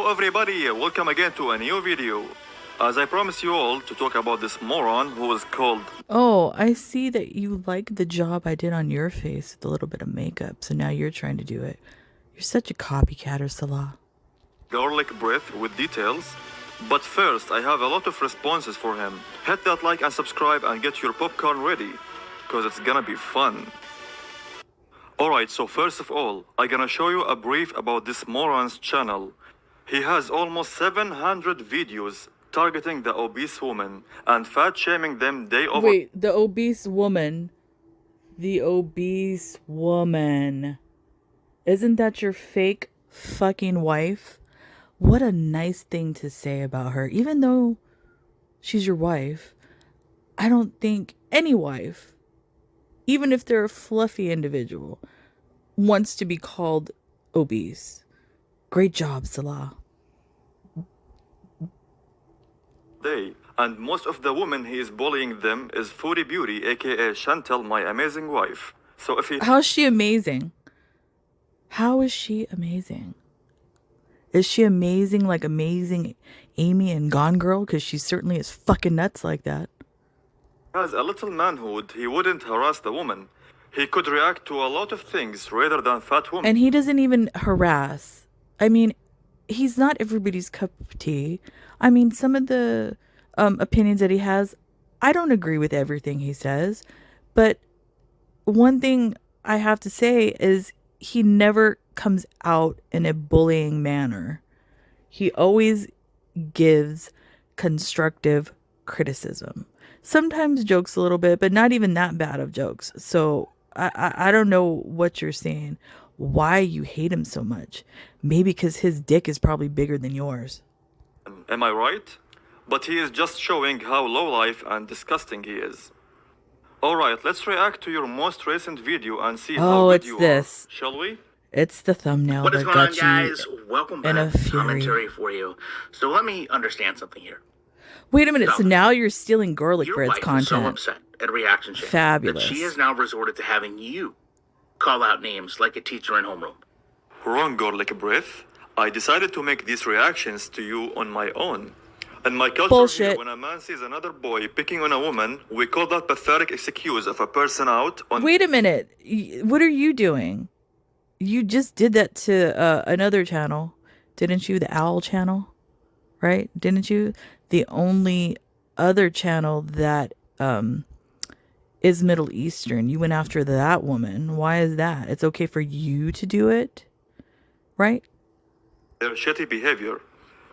everybody, welcome again to a new video. As I promised you all to talk about this moron who is called Oh, I see that you like the job I did on your face with a little bit of makeup, so now you're trying to do it. You're such a copycatter, Salah. Gorlic Breath with details. But first, I have a lot of responses for him. Hit that like and subscribe and get your popcorn ready, cause it's gonna be fun. Alright, so first of all, I'm gonna show you a brief about this moron's channel. He has almost 700 videos targeting the obese woman and fat shaming them day over. Wait, the obese woman. The obese woman. Isn't that your fake fucking wife? What a nice thing to say about her. Even though she's your wife, I don't think any wife, even if they're a fluffy individual, wants to be called obese. Great job, Salah. Day. And most of the women he is bullying them is Foodie Beauty, aka Chantel, my amazing wife. So if he How's she amazing? How is she amazing? Is she amazing like amazing Amy and Gone Girl? Because she certainly is fucking nuts like that. has a little manhood, he wouldn't harass the woman. He could react to a lot of things rather than fat women. And he doesn't even harass. I mean, he's not everybody's cup of tea. I mean, some of the opinions that he has, I don't agree with everything he says. But one thing I have to say is he never comes out in a bullying manner. He always gives constructive criticism. Sometimes jokes a little bit, but not even that bad of jokes. So I don't know what you're saying, why you hate him so much. Maybe because his dick is probably bigger than yours. Am I right? But he is just showing how low-life and disgusting he is. Alright, let's react to your most recent video and see how Oh, good it's you this. are, shall we? It's the thumbnail What is that going on, got guys? you Welcome in a back to fury. commentary for you. So let me understand something here. Wait a minute, so So, now you're stealing Gorlic Your Bread's wife is so content. upset at Reaction Channel Fabulous. that she has now resorted to having you call out names like a teacher in homeroom. Wrong, Gorlic Breath. I decided to make these reactions to you on my own. In my culture Bullshit. here, when a man sees another boy picking on a woman, we call that pathetic excuse of a person out on... Wait a minute. What are you doing? You just did that to another channel, didn't you? The Owl channel, right? Didn't you? The only other channel that is Middle Eastern. You went after that woman. Why is that? It's okay for you to do it, right? their shitty behavior.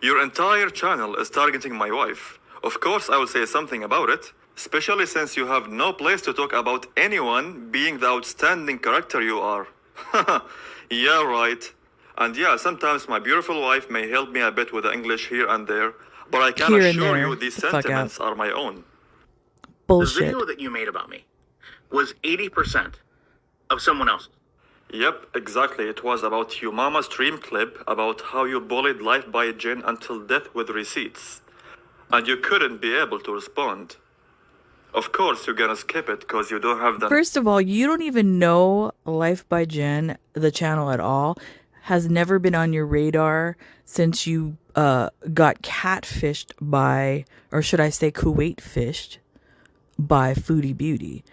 Your entire channel is targeting my wife. Of course, I will say something about it, especially since you have no place to talk about anyone being the outstanding character you are. Yeah, right. And yeah, sometimes my beautiful wife may help me a bit with the English here and there, but I can Here and assure there. you these The fuck out. sentiments are my own. Bullshit. The video that you made about me was 80% of someone else's. Yep, exactly. It was about your mama's stream clip about how you bullied Life by Jen until death with receipts. And you couldn't be able to respond. Of course, you're gonna skip it because you don't have the... First of all, you don't even know Life by Jen, the channel at all. Has never been on your radar since you got catfished by, or should I say Kuwait fished by Foodie Beauty.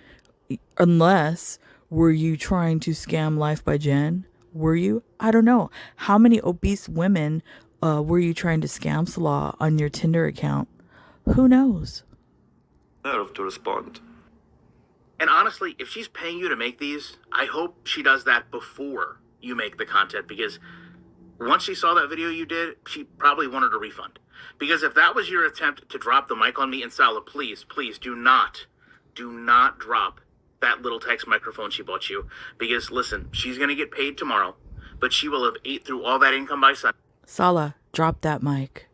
Unless, were you trying to scam Life by Jen? Were you? I don't know. How many obese women were you trying to scam, Salah, on your Tinder account? Who knows? nerve to respond. And honestly, if she's paying you to make these, I hope she does that before you make the content, because once she saw that video you did, she probably wanted a refund. Because if that was your attempt to drop the mic on me and Salah, please do not drop that little text microphone she bought you. Because listen, she's going to get paid tomorrow, but she will have ate through all that income by Sunday. Salah, drop that mic.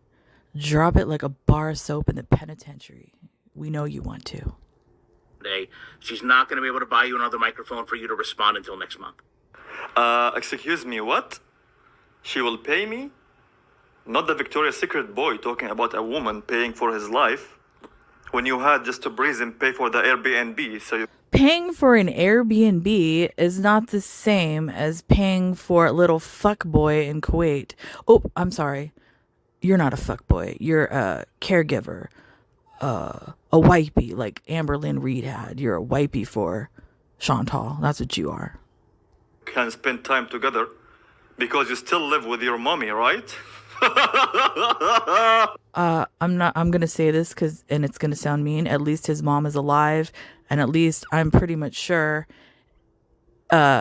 Drop it like a bar of soap in the penitentiary. We know you want to. She's not going to be able to buy you another microphone for you to respond until next month. Excuse me, what? She will pay me? Not the Victoria's Secret boy talking about a woman paying for his life when you had just to breeze and pay for the Airbnb, so you... Paying for an Airbnb is not the same as paying for a little fuckboy in Kuwait. Oh, I'm sorry. you're not a fuckboy. You're a caregiver, a wipey like Amberlynn Reed had. You're a wipey for Chantal. That's what you are. Can spend time together because you still live with your mommy, right? I'm gonna say this and it's gonna sound mean. At least his mom is alive, and at least I'm pretty much sure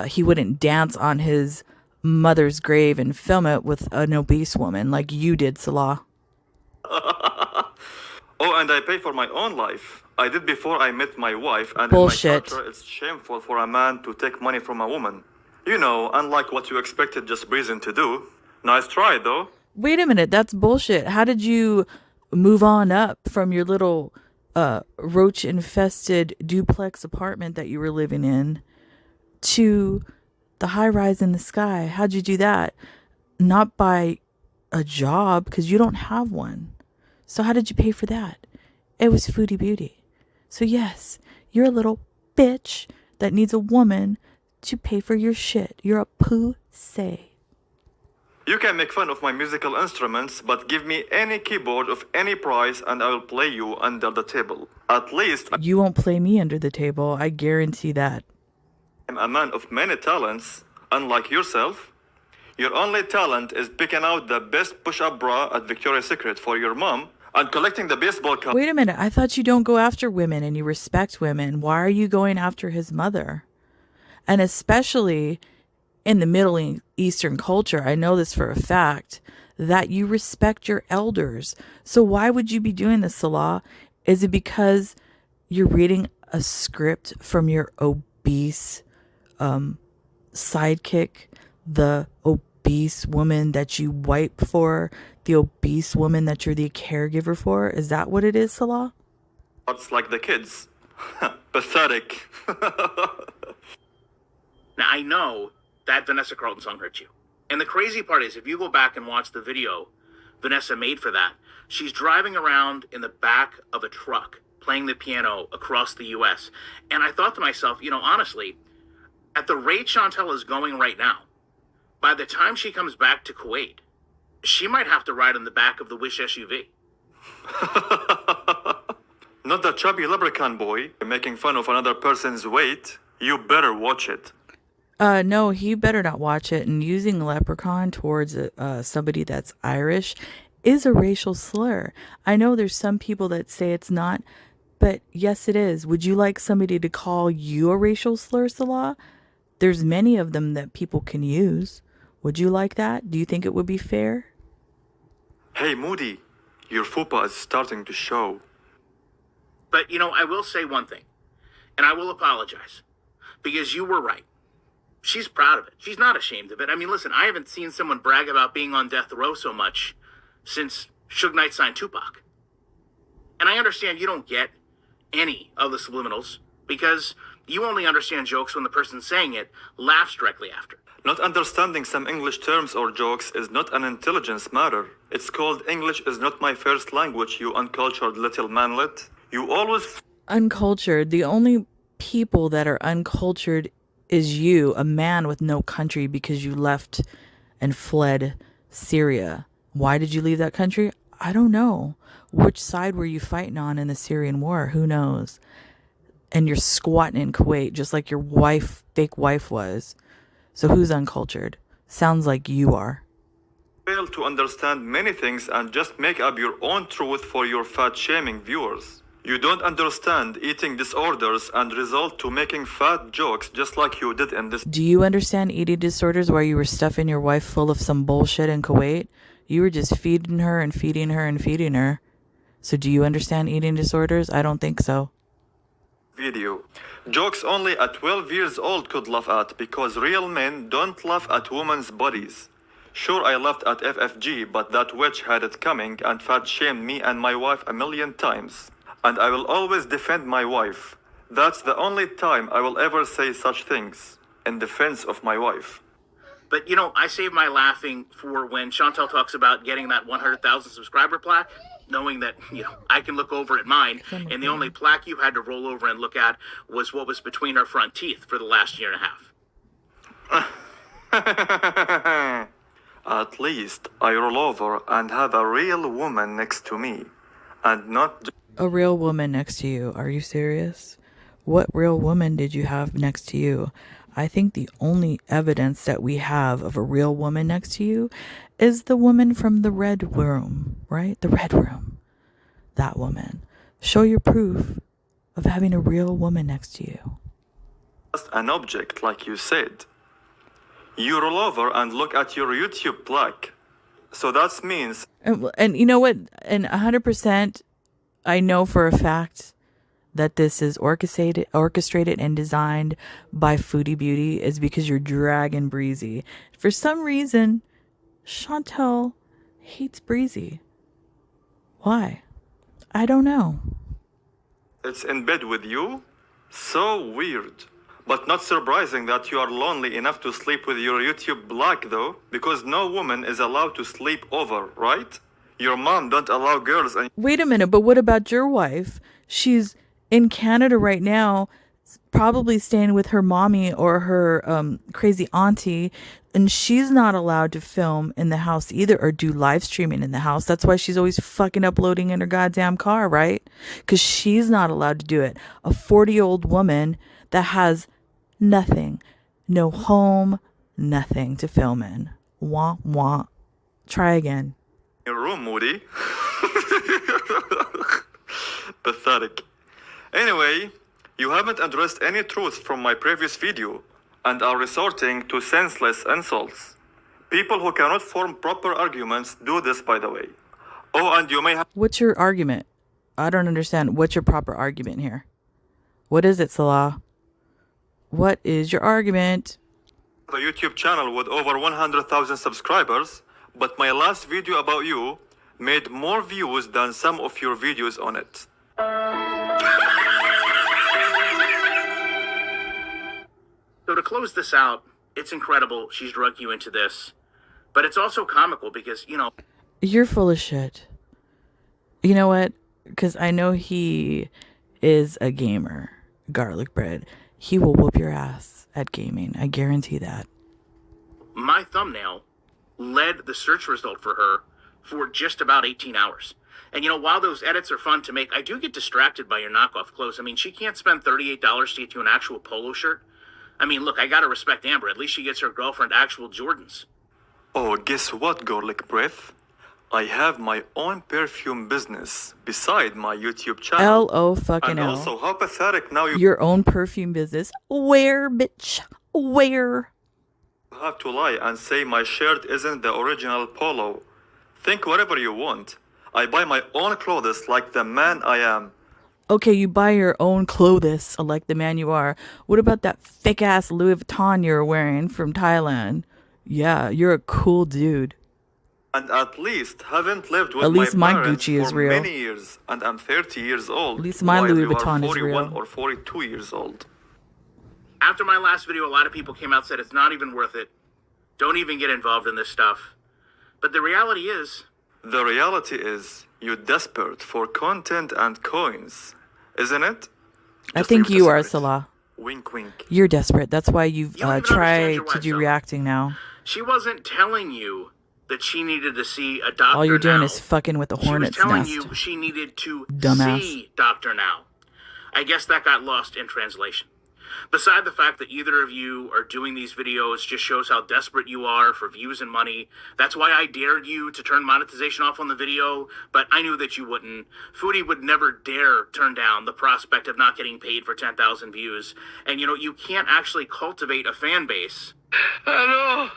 he wouldn't dance on his mother's grave and film it with an obese woman like you did, Salah. Oh, and I pay for my own life. I did before I met my wife, and Bullshit. in my culture, it's shameful for a man to take money from a woman. You know, unlike what you expected just Breezin to do. Nice try, though. Wait a minute, that's bullshit. How did you move on up from your little roach-infested duplex apartment that you were living in to the high rise in the sky? How'd you do that? Not by a job, because you don't have one. So how did you pay for that? It was Foodie Beauty. So yes, you're a little bitch that needs a woman to pay for your shit. You're a pussy. You can make fun of my musical instruments, but give me any keyboard of any price and I will play you under the table. At least You won't play me under the table. I guarantee that. I'm a man of many talents, unlike yourself. Your only talent is picking out the best push-up bra at Victoria's Secret for your mom and collecting the baseball cards. Wait a minute. I thought you don't go after women and you respect women. Why are you going after his mother? And especially in the Middle Eastern culture, I know this for a fact, that you respect your elders. So why would you be doing this, Salah? Is it because you're reading a script from your obese sidekick, the obese woman that you wipe for, the obese woman that you're the caregiver for? Is that what it is, Salah? It's like the kids. Pathetic. Now, I know that Vanessa Carlton song hurt you. And the crazy part is, if you go back and watch the video Vanessa made for that, she's driving around in the back of a truck playing the piano across the U.S. And I thought to myself, you know, honestly, at the rate Chantel is going right now, by the time she comes back to Kuwait, she might have to ride in the back of the Wish SUV. Not the chubby leprechaun boy making fun of another person's weight. You better watch it. No, he better not watch it. And using leprechaun towards somebody that's Irish is a racial slur. I know there's some people that say it's not, but yes, it is. Would you like somebody to call you a racial slur, Salah? There's many of them that people can use. Would you like that? Do you think it would be fair? Hey, Moody, your fupa is starting to show. But, you know, I will say one thing, and I will apologize, because you were right. She's proud of it. She's not ashamed of it. I mean, listen, I haven't seen someone brag about being on death row so much since Suge Knight signed Tupac. And I understand you don't get any of the subliminals because you only understand jokes when the person saying it laughs directly after. Not understanding some English terms or jokes is not an intelligence matter. It's called English is not my first language, you uncultured little manlet. You always... Uncultured. The only people that are uncultured is you, a man with no country because you left and fled Syria. Why did you leave that country? I don't know. Which side were you fighting on in the Syrian war? Who knows? And you're squatting in Kuwait just like your fake wife was. So who's uncultured? Sounds like you are. Fail to understand many things and just make up your own truth for your fat-shaming viewers. You don't understand eating disorders and result to making fat jokes just like you did in this. Do you understand eating disorders where you were stuffing your wife full of some bullshit in Kuwait? You were just feeding her and feeding her and feeding her. So do you understand eating disorders? I don't think so. Video. Jokes only at 12 years old could laugh at because real men don't laugh at women's bodies. Sure, I laughed at FFG, but that witch had it coming and fat-shamed me and my wife a million times. And I will always defend my wife. That's the only time I will ever say such things in defense of my wife. But, you know, I save my laughing for when Chantel talks about getting that 100,000 subscriber plaque, knowing that, you know, I can look over at mine, and the only plaque you had to roll over and look at was what was between her front teeth for the last year and a half. At at least I roll over and have a real woman next to me, and not A real woman next to you. Are you serious? What real woman did you have next to you? I think the only evidence that we have of a real woman next to you is the woman from the red room, right? The red room. That woman. Show your proof of having a real woman next to you. just an object, like you said. You roll over and look at your YouTube plaque. So that means And you know what? And 100%, I know for a fact that this is orchestrated and designed by Foodie Beauty is because you're dragging Breezy. For some reason, Chantel hates Breezy. Why? I don't know. it's in bed with you. So weird. But not surprising that you are lonely enough to sleep with your YouTube black though, because no woman is allowed to sleep over, right? Your mom don't allow girls and Wait a minute, but what about your wife? She's in Canada right now, probably staying with her mommy or her crazy auntie, and she's not allowed to film in the house either or do live streaming in the house. That's why she's always fucking uploading in her goddamn car, right? Because she's not allowed to do it. A 40-year-old woman that has nothing, no home, nothing to film in. Wah, wah. Try again. your room, Moody. Pathetic. Anyway, you haven't addressed any truth from my previous video and are resorting to senseless insults. People who cannot form proper arguments do this, by the way. Oh, and you may have What's your argument? I don't understand. What's your proper argument here? What is it, Salah? What is your argument? a YouTube channel with over 100,000 subscribers, but my last video about you made more views than some of your videos on it. So to close this out, it's incredible she's drug you into this. But it's also comical because, You're full of shit. You know what? Because I know he is a gamer, garlic bread. He will whoop your ass at gaming. I guarantee that. my thumbnail led the search result for her for just about 18 hours. And while those edits are fun to make, I do get distracted by your knockoff clothes. I mean, she can't spend $38 to get you an actual polo shirt. I mean, look, I gotta respect Amber. At least she gets her girlfriend actual Jordans. Oh, guess what, Gorlic Breath? I have my own perfume business beside my YouTube channel. L-O fucking And L. also, how pathetic now you Your own perfume business. Where, bitch? Where? have to lie and say my shirt isn't the original polo. Think whatever you want. I buy my own clothes like the man I am. Okay, you buy your own clothes like the man you are. What about that fake ass Louis Vuitton you're wearing from Thailand? Yeah, you're a cool dude. And at least haven't lived with At least my parents Gucci is for real. many years, and I'm 30 years old. At least my while Louis you are Vuitton is 41 real. or 42 years old. After my last video, a lot of people came out and said it's not even worth it. Don't even get involved in this stuff. But the reality is, The reality is, you're desperate for content and coins, isn't it? I Just think leave you the are, secret. Salah. Wink, wink. You're desperate. That's why you've You don't even understand your tried to wife, do though. reacting now. she wasn't telling you that she needed to see a doctor. All you're doing now. is fucking with the She was hornet's telling nest. you she needed to Dumbass. see Dr. Now. I guess that got lost in translation. Beside the fact that either of you are doing these videos just shows how desperate you are for views and money. That's why I dared you to turn monetization off on the video, but I knew that you wouldn't. Foodie would never dare turn down the prospect of not getting paid for 10,000 views. And you can't actually cultivate a fan base. Hello.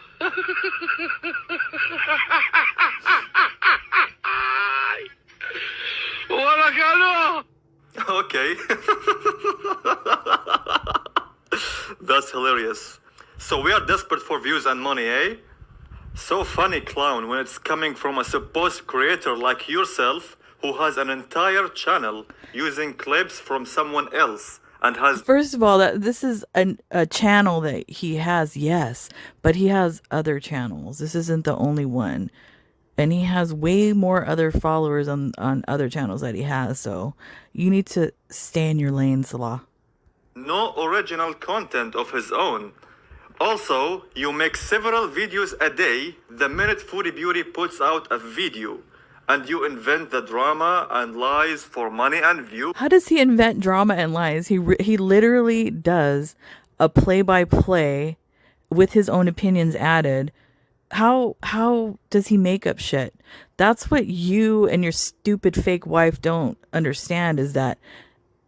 Hola, Carlos. Okay. That's hilarious. So we are desperate for views and money, eh? So funny, clown, when it's coming from a supposed creator like yourself who has an entire channel using clips from someone else and has First of all, this is a channel that he has, yes, but he has other channels. This isn't the only one. And he has way more other followers on other channels that he has. So you need to stay in your lane, Salah. no original content of his own. Also, you make several videos a day the minute Foodie Beauty puts out a video. And you invent the drama and lies for money and views. How does he invent drama and lies? He literally does a play-by-play with his own opinions added. How does he make up shit? That's what you and your stupid fake wife don't understand, is that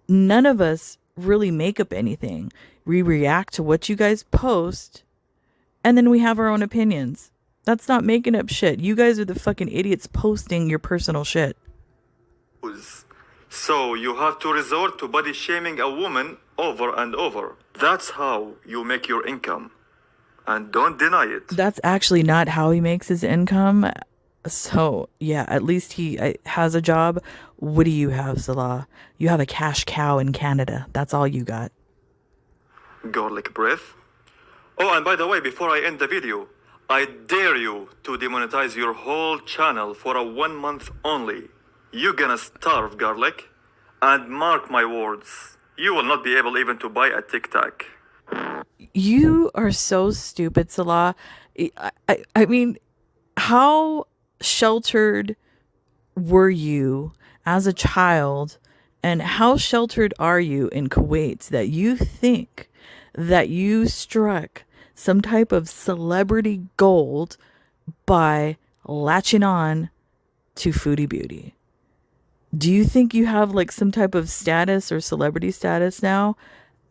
none of us really make up anything. We react to what you guys post, and then we have our own opinions. That's not making up shit. You guys are the fucking idiots posting your personal shit. So you have to resort to body shaming a woman over and over. That's how you make your income. And don't deny it. That's actually not how he makes his income. So, yeah, at least he has a job. What do you have, Salah? You have a cash cow in Canada. That's all you got. Gorlic breath. Oh, and by the way, before I end the video, I dare you to demonetize your whole channel for a 1 month only. You're gonna starve, Garlic. And mark my words, you will not be able even to buy a Tic Tac. You are so stupid, Salah. I mean, how sheltered were you as a child, and how sheltered are you in Kuwait that you think that you struck some type of celebrity gold by latching on to Foodie Beauty? Do you think you have like some type of status or celebrity status now?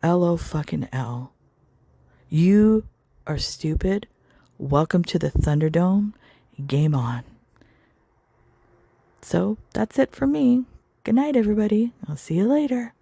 LO fucking L. You are stupid. Welcome to the Thunderdome. Game on. So that's it for me. Good night, everybody. I'll see you later.